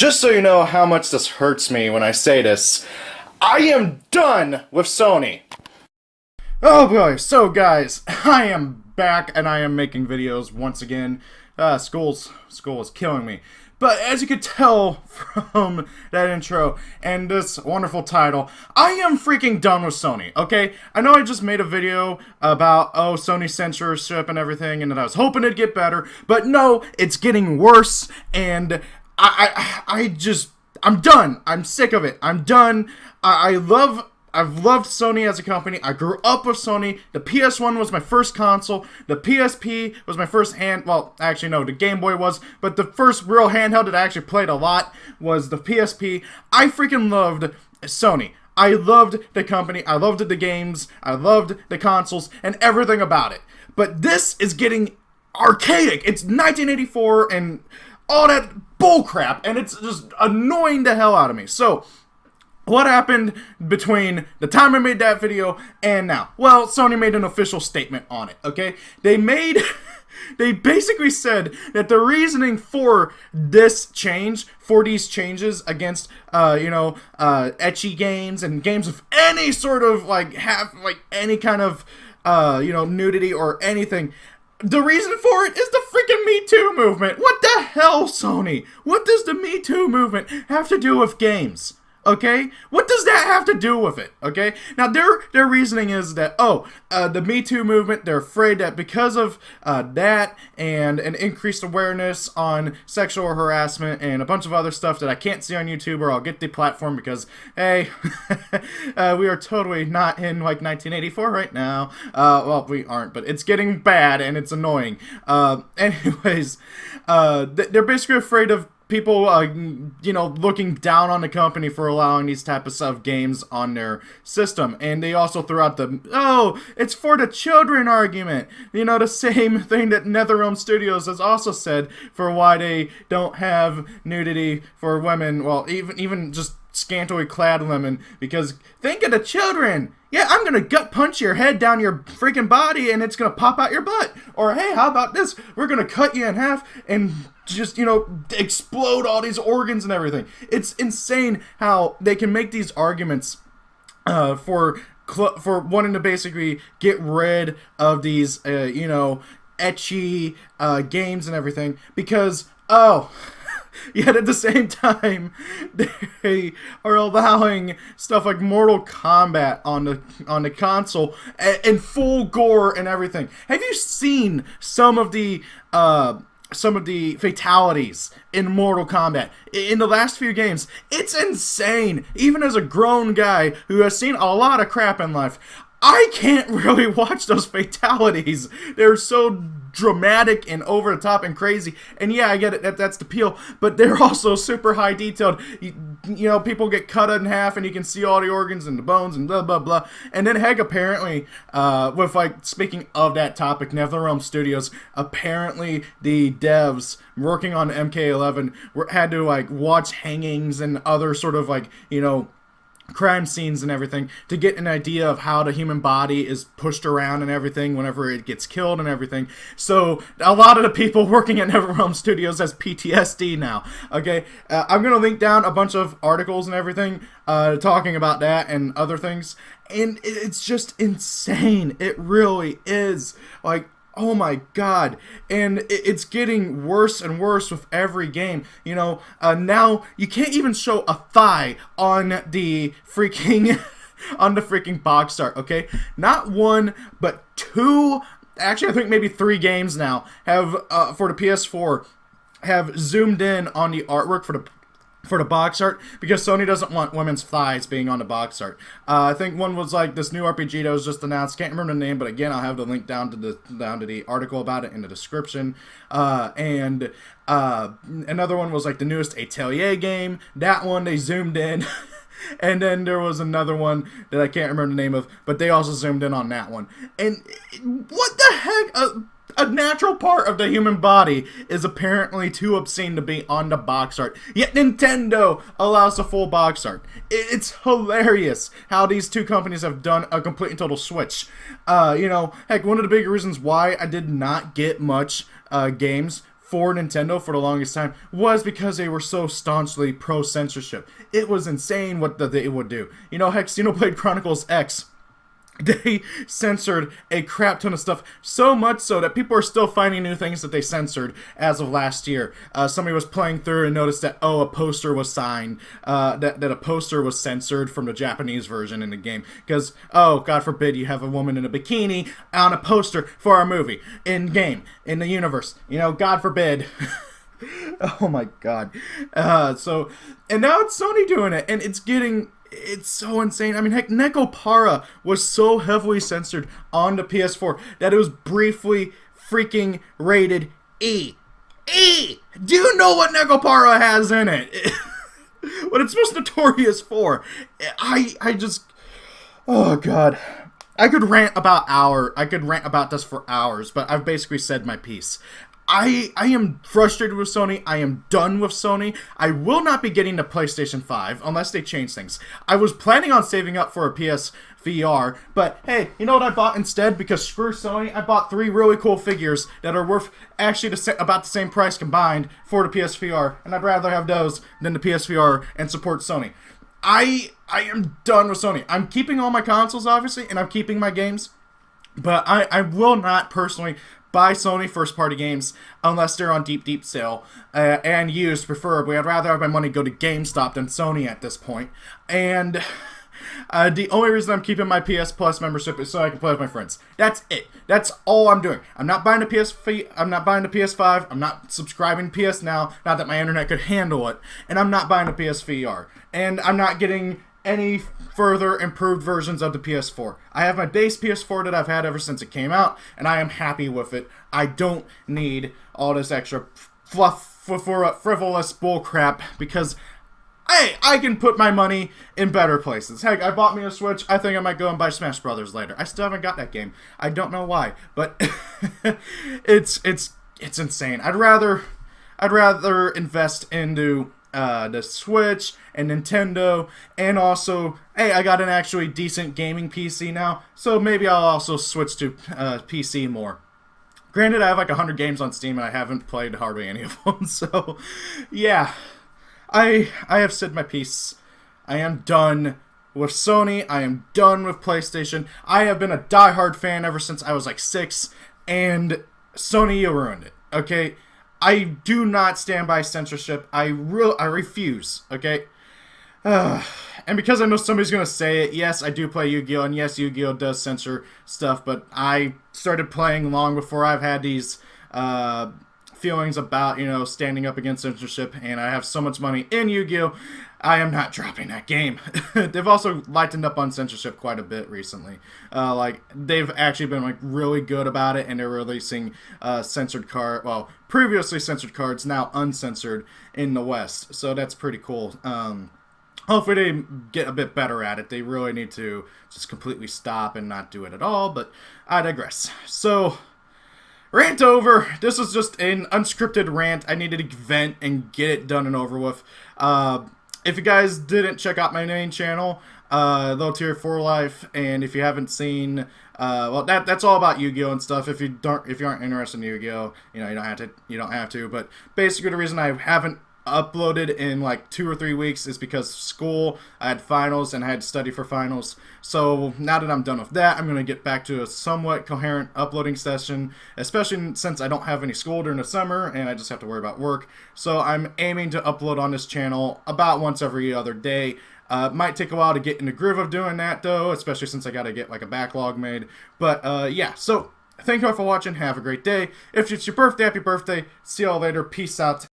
Just so you know how much this hurts me when I say this, I am done with Sony. Oh boy, so guys, I am back and I am making videos once again. School is killing me. But as you could tell from that intro and this wonderful title, I am freaking done with Sony, okay? I know I just made a video about, Sony censorship and everything, and that I was hoping it'd get better, but no, it's getting worse, and I'm done. I'm sick of it. I'm done. I've loved Sony as a company. I grew up with Sony. The PS1 was my first console. The PSP was my first well, actually no, the Game Boy was, but the first real handheld that I actually played a lot was the PSP. I freaking loved Sony. I loved the company. I loved the games. I loved the consoles and everything about it. But this is getting archaic. It's 1984 and all that bullcrap, and it's just annoying the hell out of me. So, what happened between the time I made that video and now? Well, Sony made an official statement on it, okay? They basically said that the reasoning for this change, for these changes against, ecchi games and games of any sort of, any kind of, nudity or anything, the reason for it is the freaking Me Too movement. What the hell, Sony? What does the Me Too movement have to do with games? Okay? What does that have to do with it? Okay? Now, their reasoning is that, the Me Too movement, they're afraid that because of that and an increased awareness on sexual harassment and a bunch of other stuff that I can't see on YouTube or I'll get the platform because, hey, we are totally not in, 1984 right now. Well, we aren't, but it's getting bad and it's annoying. Anyways, they're basically afraid of people, looking down on the company for allowing these types of games on their system. And they also threw out it's for the children argument. The same thing that NetherRealm Studios has also said for why they don't have nudity for women. Well, even just scantily clad women, because think of the children. Yeah, I'm gonna gut punch your head down your freaking body and it's gonna pop out your butt. Or hey, how about this? We're gonna cut you in half and just, explode all these organs and everything. It's insane how they can make these arguments for wanting to basically get rid of these, ecchi games and everything because, yet at the same time, they are allowing stuff like Mortal Kombat on the console in full gore and everything. Have you seen some of the fatalities in Mortal Kombat in the last few games? It's insane. Even as a grown guy who has seen a lot of crap in life, I can't really watch those fatalities. They're so dramatic and over the top and crazy. And yeah, I get it, that's the appeal, but they're also super high detailed. People get cut in half and you can see all the organs and the bones and blah, blah, blah. And then heck, apparently, speaking of that topic, NetherRealm Studios, apparently the devs working on MK11 had to, watch hangings and other sort of, crime scenes and everything to get an idea of how the human body is pushed around and everything whenever it gets killed and everything. So a lot of the people working at NetherRealm Studios has PTSD now. Okay, I'm gonna link down a bunch of articles and everything talking about that and other things, and it's just insane. It really is. Oh my god. And it's getting worse and worse with every game. Now you can't even show a thigh on the freaking box art, okay? Not one, but two, actually I think maybe 3 games now have for the PS4 have zoomed in on the artwork for the box art because Sony doesn't want women's thighs being on the box art. I think one was this new RPG that was just announced. Can't remember the name, but again, I'll have the link down to the article about it in the description. And another one was the newest Atelier game. That one they zoomed in. And then there was another one that I can't remember the name of, but they also zoomed in on that one. And what the heck? A natural part of the human body is apparently too obscene to be on the box art. Yet Nintendo allows the full box art. It's hilarious how these two companies have done a complete and total switch. Heck, one of the big reasons why I did not get much games for Nintendo for the longest time was because they were so staunchly pro-censorship. It was insane what they would do. You know, heck, Xenoblade Chronicles X, they censored a crap ton of stuff, so much so that people are still finding new things that they censored as of last year. Somebody was playing through and noticed that, a poster was signed, that a poster was censored from the Japanese version in the game. Because, God forbid you have a woman in a bikini on a poster for a movie, in-game, in the universe. You know, God forbid. Oh my god. And now it's Sony doing it, and it's so insane. I mean, heck, Nekopara was so heavily censored on the PS4 that it was briefly freaking rated E. E! Do you know what Nekopara has in it? What it's most notorious for. I just... Oh, God. I could rant about this for hours, but I've basically said my piece. I am frustrated with Sony. I am done with Sony. I will not be getting the PlayStation 5 unless they change things. I was planning on saving up for a PSVR, but hey, you know what I bought instead? Because screw Sony, I bought 3 really cool figures that are worth actually about the same price combined for the PSVR, and I'd rather have those than the PSVR and support Sony. I am done with Sony. I'm keeping all my consoles, obviously, and I'm keeping my games, but I will not personally buy Sony first-party games unless they're on deep sale, and used, preferably. I'd rather have my money go to GameStop than Sony at this point. And the only reason I'm keeping my PS Plus membership is so I can play with my friends. That's it. That's all I'm doing. I'm not buying the I'm not buying the PS5. I'm not subscribing to PS Now. Not that my internet could handle it. And I'm not buying a PSVR. And I'm not getting any further improved versions of the PS4. I have my base PS4 that I've had ever since it came out, and I am happy with it. I don't need all this extra frivolous bullcrap, because I can put my money in better places. Heck, I bought me a Switch. I think I might go and buy Smash Brothers later. I still haven't got that game. I don't know why, but it's insane. I'd rather invest into the Switch and Nintendo, and also, hey, I got an actually decent gaming PC now, so maybe I'll also switch to PC more. Granted, I have like 100 games on Steam and I haven't played hardly any of them, so yeah, I have said my piece. I am done with Sony. I am done with PlayStation. I have been a diehard fan ever since I was like 6, and Sony, you ruined it, okay? I do not stand by censorship. I refuse, okay? And because I know somebody's going to say it, yes, I do play Yu-Gi-Oh! And yes, Yu-Gi-Oh! Does censor stuff, but I started playing long before I've had these feelings about, standing up against censorship, and I have so much money in Yu-Gi-Oh! I am not dropping that game. They've also lightened up on censorship quite a bit recently. They've actually been really good about it, and they're releasing previously censored cards, now uncensored in the West. So that's pretty cool. Hopefully they get a bit better at it. They really need to just completely stop and not do it at all, but I digress. So, rant over. This was just an unscripted rant. I needed to vent and get it done and over with. If you guys didn't check out my main channel, Low Tier 4 Life, and if you haven't seen, that's all about Yu-Gi-Oh! And stuff. If you aren't interested in Yu-Gi-Oh!, you don't have to. But basically, the reason I haven't uploaded in like 2 or 3 weeks is because school. I had finals and I had to study for finals. So now that I'm done with that, I'm going to get back to a somewhat coherent uploading session, especially since I don't have any school during the summer and I just have to worry about work. So I'm aiming to upload on this channel about once every other day. Might take a while to get in the groove of doing that though, especially since I got to get like a backlog made. But yeah, so thank you all for watching. Have a great day. If it's your birthday, happy birthday. See y'all later. Peace out.